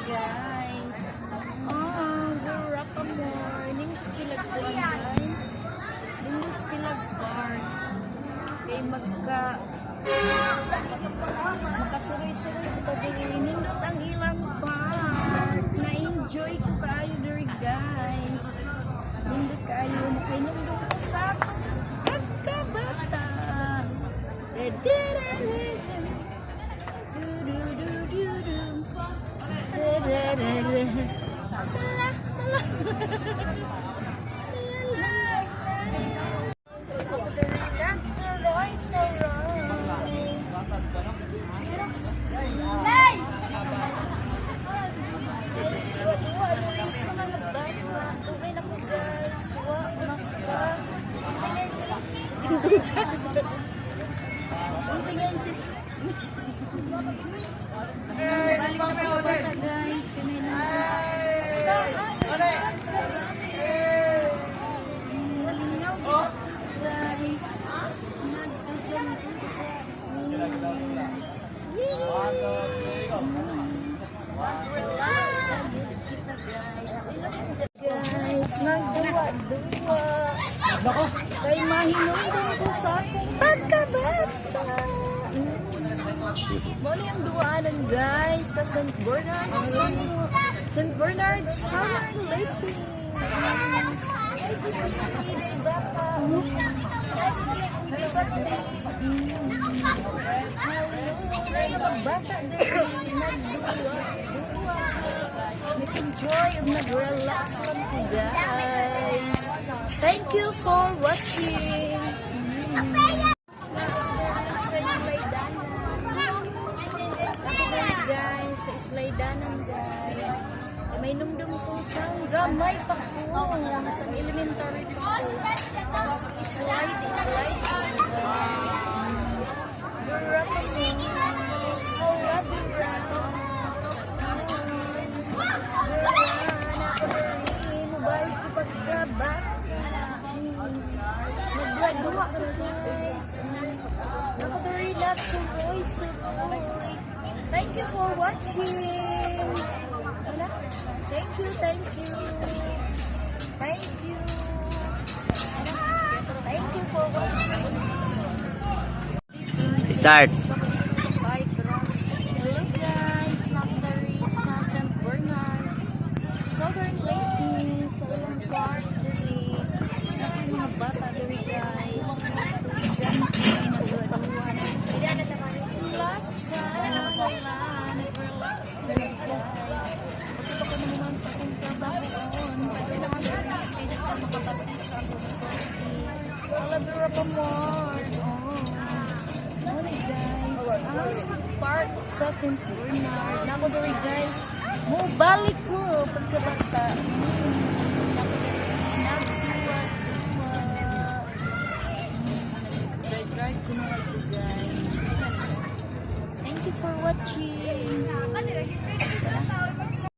guys. Burak ka more. Nindot sila kuwan guys. Nindot sila park. Kay makasuroy-suroy ito diri. Nindot ang ilang park. Na-enjoy ko kayo diri guys. Nindot kayo. Makinundong ko sa akong pagkabata. Balik na po bata guys. Malingaw guys. Nagdadyan dito sa guys, nagduwa-duwa. Kay mahinundong ko sa akong pagkabata. Muli ang duwaanan guys sa St. Bernard Summer Lake. Bata din nagduwa. Nag-enjoy at nag-relax lang po guys. Thank you for watching. Guys, sa Islaydanan guys. May numdum to sa gamay pa ko. Sa elementary pa ko. Slide. Mobile ko pagkabata. Nagagawa ko guys. Nakaka-relax suroy. Thank you for watching. Thank you. Thank you for watching. Start. Hello guys, nakatari sa St. Bernard Southern Lake sa ilang park diri. Naku mga bata diri guys. Estudyante ay nagduwa-duwa na sa klasa. Nag-relax ko diri guys. Pagkita ko naman sa akong trabaho on. Pwede naman diri. Kaya ka makapagpapit sa akong story. Alabira pa more. Park sa St. Bernard. Nako diri guys. Mubalik ko pagkabata. Drive ko na ito guys. Thank you for watching.